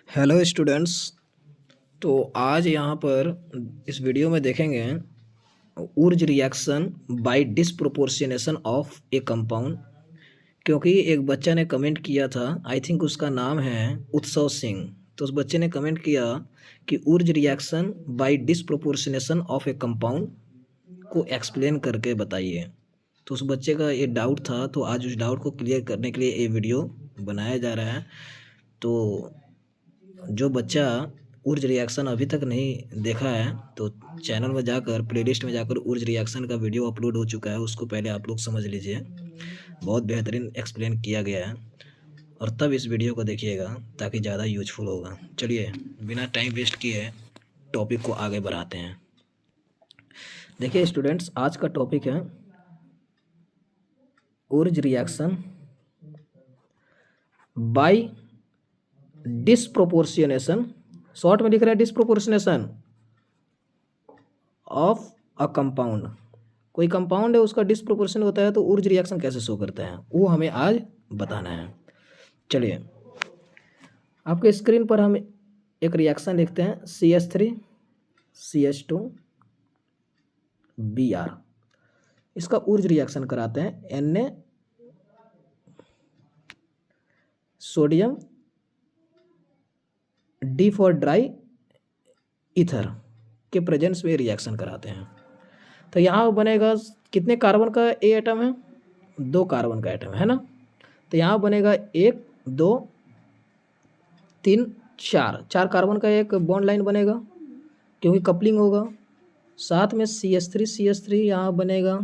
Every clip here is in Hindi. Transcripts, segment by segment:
Hello students. तो आज यहाँ पर इस वीडियो में देखेंगे उर्ज reaction by disproportionation of a compound. क्योंकि एक बच्चा ने कमेंट किया था, आई थिंक उसका नाम है उत्सव सिंह। तो उस बच्चे ने कमेंट किया कि उर्ज reaction by disproportionation of a compound को एक्सप्लेन करके बताइए। तो उस बच्चे का ये डाउट था, तो आज उस डाउट को क्लियर करने के लिए ये वीडियो बनाया जा रहा है। तो जो बच्चा उर्ज रिएक्शन अभी तक नहीं देखा है तो चैनल में जाकर प्लेलिस्ट में जाकर उर्ज रिएक्शन का वीडियो अपलोड हो चुका है, उसको पहले आप लोग समझ लीजिए। बहुत बेहतरीन एक्सप्लेन किया गया है और तब इस वीडियो को देखिएगा ताकि ज़्यादा यूजफुल होगा। चलिए बिना टाइम वेस्ट किए टॉपिक को आगे बढ़ाते हैं। देखिए स्टूडेंट्स, आज का टॉपिक है उर्ज रिएक्शन बाय डिसप्रोपोर्शनेशन, शॉर्ट में लिख रहा है डिसप्रोपोर्शनेशन ऑफ अ कंपाउंड। कोई कंपाउंड है उसका डिसप्रोपोर्शन होता है तो उर्ज रिएक्शन कैसे शो करता है वो हमें आज बताना है। चलिए आपके स्क्रीन पर हम एक रिएक्शन लिखते हैं CH3 CH2 Br। इसका उर्ज रिएक्शन कराते हैं Na sodium D for dry ether के प्रेजेंस में रिएक्शन कराते हैं। तो यहाँ बनेगा कितने कार्बन का ए एटम है, 2 कार्बन का एटम है ना। तो यहाँ बनेगा 1 2 3 4 कार्बन का एक बॉन्ड लाइन बनेगा क्योंकि कपलिंग होगा। साथ में CH3 यहाँ बनेगा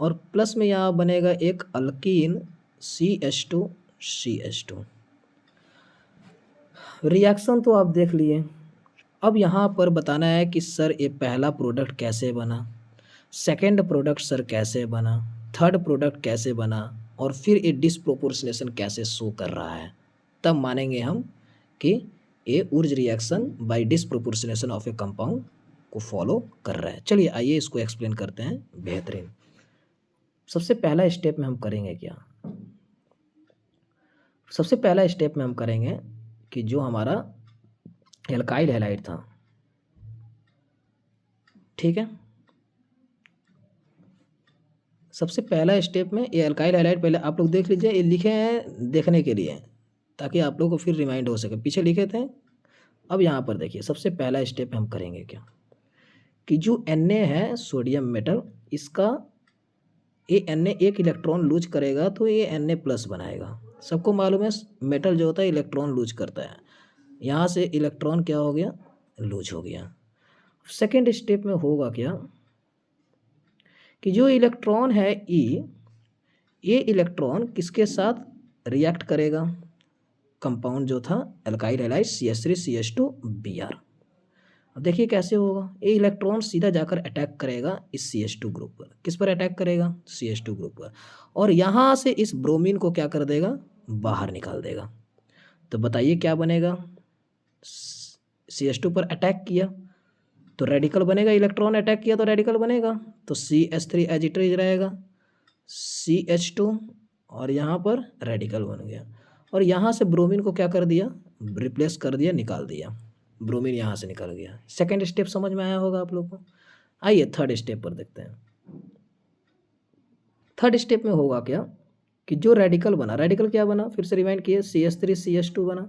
और प्लस में यहाँ बनेगा एक अल्कीन CH2 रिएक्शन तो आप देख लिए। अब यहाँ पर बताना है कि सर ये पहला प्रोडक्ट कैसे बना, सेकंड प्रोडक्ट सर कैसे बना, थर्ड प्रोडक्ट कैसे बना और फिर ये डिसप्रोपोर्शनेशन कैसे शो कर रहा है। तब मानेंगे हम कि ये उर्ज reaction by disproportionation of a compound को फॉलो कर रहा है। चलिए आइए इसको एक्सप्लेन करते हैं बेहतरीन। सबसे पहला स्टेप में हम करेंगे क्या, सबसे पहला स्टेप में हम करेंगे कि जो हमारा एल्काइल हैलाइड था, ठीक है, सबसे पहला स्टेप में ये अल्काइल हैलाइड पहले आप लोग देख लीजिए। ये लिखे हैं देखने के लिए ताकि आप लोग को फिर रिमाइंड हो सके, पीछे लिखे थे। अब यहाँ पर देखिए सबसे पहला स्टेप हम करेंगे क्या कि जो Na है सोडियम मेटल, इसका ये Na एक इलेक्ट्रॉन लूज करेगा तो ये Na प्लस बनाएगा। सबको मालूम है मेटल जो होता है इलेक्ट्रॉन लूज करता है, यहाँ से इलेक्ट्रॉन क्या हो गया, लूज हो गया। सेकेंड स्टेप में होगा क्या कि जो इलेक्ट्रॉन है E, ये इलेक्ट्रॉन किसके साथ रिएक्ट करेगा, कंपाउंड जो था alkyl halide CH3 CH2 Br। अब देखिए कैसे होगा, ये इलेक्ट्रॉन सीधा जाकर अटैक करेगा इस CH2 ग्रुप पर। किस पर अटैक करेगा, CH2 ग्रुप पर, और यहाँ से इस ब्रोमीन को क्या कर देगा, बाहर निकाल देगा। तो बताइए क्या बनेगा, CH2 पर अटैक किया तो रेडिकल बनेगा, इलेक्ट्रॉन अटैक किया तो रेडिकल बनेगा। तो CH3 एज इट इज रहेगा, CH2 और यहाँ पर रेडिकल बन गया, और यहाँ से ब्रोमीन को क्या कर दिया, रिप्लेस कर दिया, निकाल दिया, ब्रोमीन यहाँ से निकल गया। सेकेंड स्टेप समझ में आया होगा आप लोग को। आइए थर्ड स्टेप पर देखते हैं। थर्ड स्टेप में होगा क्या कि जो रेडिकल बना, रेडिकल क्या बना, फिर से रिमाइंड किए, CH3 CH2 बना,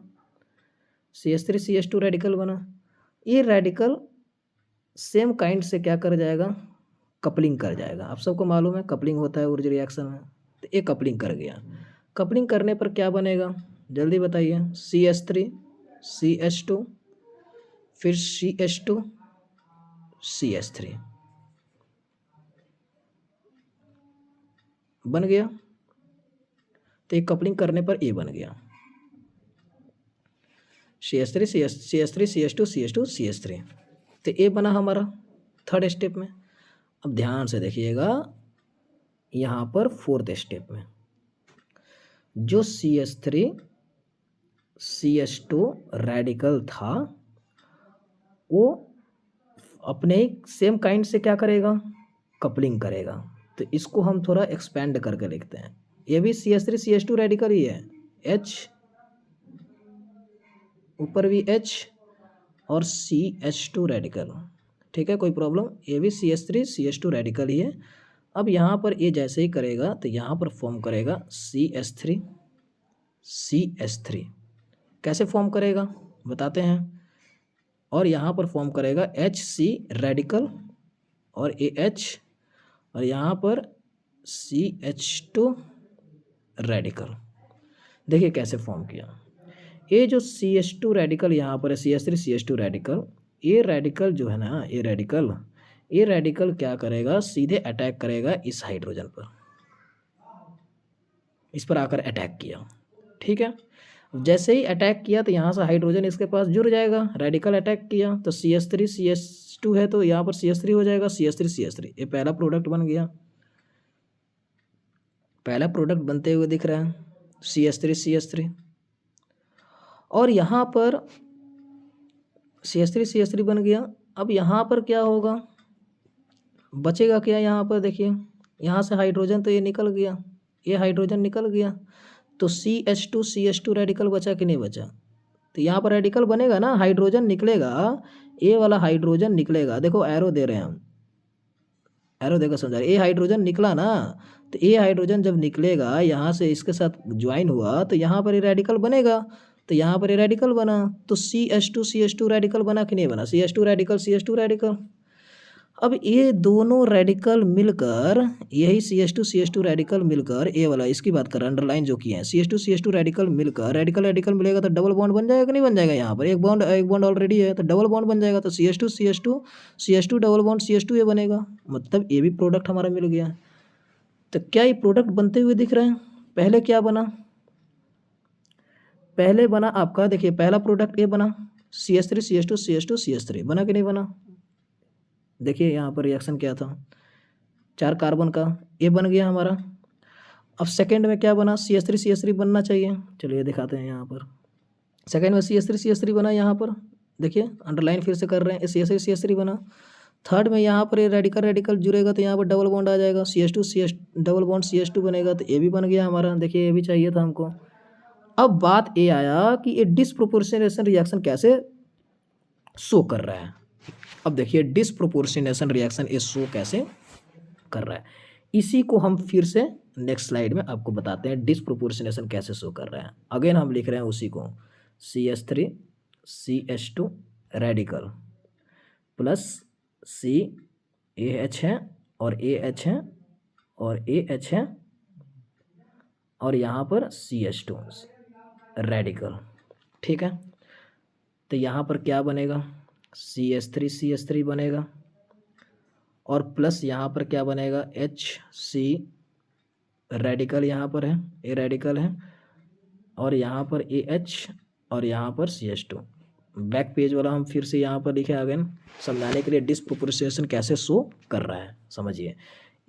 CH3 CH2 रेडिकल बना। ये रेडिकल सेम काइंड से क्या कर जाएगा, कपलिंग कर जाएगा। आप सबको मालूम है कपलिंग होता है उर्ज रिएक्शन में, तो ये कपलिंग कर गया। कपलिंग करने पर क्या बनेगा, जल्दी बताइए, CH3 CH2 फिर CH2 CH3 बन गया। तो ये कपलिंग करने पर ये बन गया CH3 CH2 CH2 CH3। तो ये बना हमारा थर्ड स्टेप में। अब ध्यान से देखिएगा, यहाँ पर फोर्थ स्टेप में जो CH3 CH2 रेडिकल था वो अपने ही सेम काइंड से क्या करेगा, कपलिंग करेगा। तो इसको हम थोड़ा एक्सपेंड करके लिखते हैं। ये भी CH3 CH2 रेडिकल ही है, H ऊपर भी H और CH2 रेडिकल, ठीक है, कोई प्रॉब्लम। ये भी CH3 CH2 रेडिकल ही है। अब यहाँ पर ये जैसे ही करेगा तो यहाँ पर फॉर्म करेगा CH3 CH3। कैसे फॉर्म करेगा बताते हैं। और यहाँ पर फॉर्म करेगा HC रेडिकल और AH, और यहाँ पर CH2 रेडिकल। देखिए कैसे फॉर्म किया। ये जो CH2 रेडिकल यहाँ पर है, CH3 CH2 रेडिकल, ये रेडिकल जो है ना, ये रेडिकल क्या करेगा, सीधे अटैक करेगा इस हाइड्रोजन पर, इस पर आकर अटैक किया, ठीक है। जैसे ही अटैक किया तो यहाँ से हाइड्रोजन इसके पास जुड़ जाएगा। रेडिकल अटैक किया तो CH3 CH2 है तो यहाँ पर CH3 हो जाएगा, CH3 CH3, ये पहला प्रोडक्ट बन गया। पहला प्रोडक्ट बनते हुए दिख रहा है CH3 CH3। और यहाँ पर CH3 CH3 बन गया। अब यहाँ पर क्या होगा, बचेगा क्या, यहाँ पर देखिए, यहाँ से हाइड्रोजन तो ये निकल गया, ये हाइड्रोजन निकल गया, तो CH2 CH2 रेडिकल बचा कि नहीं बचा। तो यहाँ पर रेडिकल बनेगा ना, हाइड्रोजन निकलेगा, ये वाला हाइड्रोजन निकलेगा। देखो एरो दे रहे हैं हम, एरो देकर समझा रहे, ये हाइड्रोजन निकला ना, तो ये हाइड्रोजन जब निकलेगा यहाँ से इसके साथ ज्वाइन हुआ तो यहाँ पर ये रेडिकल बनेगा, तो यहाँ पर ये रेडिकल बना, तो CH2 रेडिकल बना कि नहीं बना, CH2 रेडिकल CH2 रेडिकल। अब ये दोनों रेडिकल मिलकर, यही CH2 रेडिकल मिलकर, ये वाला इसकी बात कर रहा है, अंडरलाइन जो किए हैं, CH2 रेडिकल मिलकर रेडिकल मिलेगा तो डबल बॉन्ड बन जाएगा कि नहीं बन जाएगा। यहाँ पर एक बॉन्ड ऑलरेडी है तो डबल बॉन्ड बन जाएगा, तो CH2 डबल बॉन्ड CH2 ये बनेगा, मतलब ये भी प्रोडक्ट हमारा मिल गया। तो क्या ये प्रोडक्ट बनते हुए दिख रहे हैं। पहले क्या बना, पहले बना आपका, देखिए पहला प्रोडक्ट ये बना CH3 CH2 बना कि नहीं बना। देखिए यहाँ पर रिएक्शन क्या था, 4 कार्बन का ये बन गया हमारा। अब सेकंड में क्या बना, CH3 बनना चाहिए, चलिए दिखाते हैं। यहाँ पर सेकंड में CH3 बना, यहाँ पर देखिए अंडरलाइन फिर से कर रहे हैं, CH3 बना। थर्ड में यहाँ पर ये रेडिकल जुड़ेगा तो यहाँ पर डबल बॉन्ड आ जाएगा, CH2 डबल बॉन्ड CH2 बनेगा, तो ये भी बन गया हमारा। देखिए ये भी चाहिए था हमको। अब बात ये आया कि ये डिसप्रोपोर्शनेशन रिएक्शन कैसे शो कर रहा है। अब देखिए डिसप्रोपोर्शनेशन रिएक्शन ये शो कैसे कर रहा है, इसी को हम फिर से नेक्स्ट स्लाइड में आपको बताते हैं डिसप्रोपोर्शनेशन कैसे शो कर रहा है। अगेन हम लिख रहे हैं उसी को, CH3 CH2 radical plus CAH है और AH है और AH है और यहाँ पर CH2 रेडिकल, ठीक है। तो यहाँ पर क्या बनेगा, CH3 बनेगा और प्लस यहाँ पर क्या बनेगा, HC रेडिकल यहाँ पर है, ये रेडिकल है, और यहाँ पर AH और यहाँ पर CH2। बैक पेज वाला हम फिर से यहाँ पर लिखे अगेन समझाने के लिए डिसप्रोपोर्शनेशन कैसे शो कर रहा है। समझिए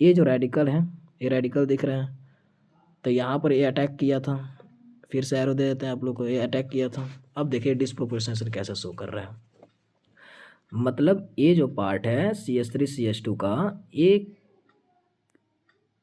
ये जो रेडिकल है, ये रेडिकल दिख रहे हैं, तो यहाँ पर ये अटैक किया था, फिर से एरो दे देते हैं आप लोग को, ये अटैक किया था। अब देखिए डिसप्रोपोर्शनेशन कैसे शो कर रहा है, मतलब ये जो पार्ट है CH3 CH2 का, ये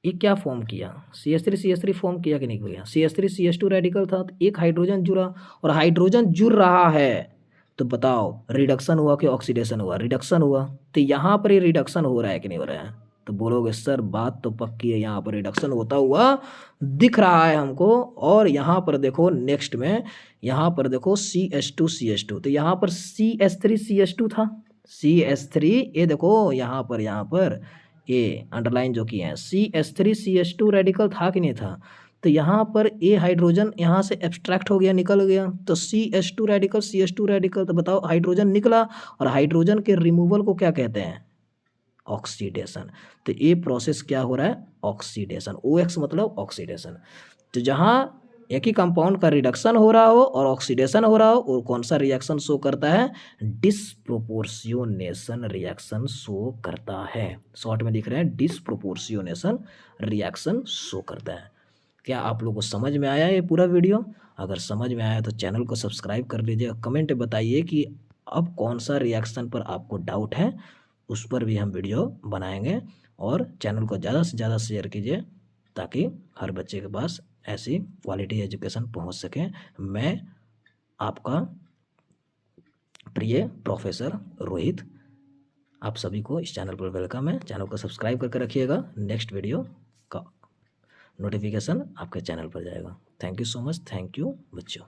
क्या फॉर्म किया, CH3 फॉर्म किया कि नहीं किया। CH3 CH2 रेडिकल था तो एक हाइड्रोजन जुड़ा, और हाइड्रोजन जुड़ रहा है तो बताओ रिडक्शन हुआ कि ऑक्सीडेशन हुआ, रिडक्शन हुआ। तो यहाँ पर ये रिडक्शन हो रहा है कि नहीं हो रहा है, तो बोलोगे सर बात तो पक्की है, यहाँ पर रिडक्शन होता हुआ दिख रहा है हमको। और यहाँ पर देखो नेक्स्ट में, यहाँ पर देखो CH2 तो यहाँ पर CH3 था, CH3 ये देखो यहाँ पर ये अंडरलाइन जो किए हैं, CH3 रेडिकल था कि नहीं था। तो यहाँ पर ए हाइड्रोजन यहाँ से एब्स्ट्रैक्ट हो गया, निकल गया, तो CH2 रेडिकल, तो बताओ हाइड्रोजन निकला, और हाइड्रोजन के रिमूवल को क्या कहते हैं, ऑक्सीडेशन। तो ये प्रोसेस क्या हो रहा है, ऑक्सीडेशन, OX मतलब ऑक्सीडेशन। तो जहाँ एक ही कंपाउंड का रिडक्शन हो रहा हो और ऑक्सीडेशन हो रहा हो, और कौन सा रिएक्शन शो करता है, डिसप्रोपोर्शनेशन रिएक्शन शो करता है। शॉर्ट में लिख रहे हैं डिसप्रोपोर्शनेशन रिएक्शन शो करता है। क्या आप लोगों को समझ में आया ये पूरा वीडियो? अगर समझ में आया तो चैनल को सब्सक्राइब कर लीजिए, कमेंट बताइए कि अब कौन सा रिएक्शन पर आपको डाउट है, उस पर भी हम वीडियो बनाएंगे। और चैनल को ज़्यादा से ज़्यादा शेयर कीजिए ताकि हर बच्चे के पास ऐसी क्वालिटी एजुकेशन पहुंच सके। मैं आपका प्रिय प्रोफेसर रोहित, आप सभी को इस चैनल पर वेलकम है। चैनल को सब्सक्राइब करके रखिएगा, नेक्स्ट वीडियो का नोटिफिकेशन आपके चैनल पर जाएगा। Thank you so much, thank you बच्चों।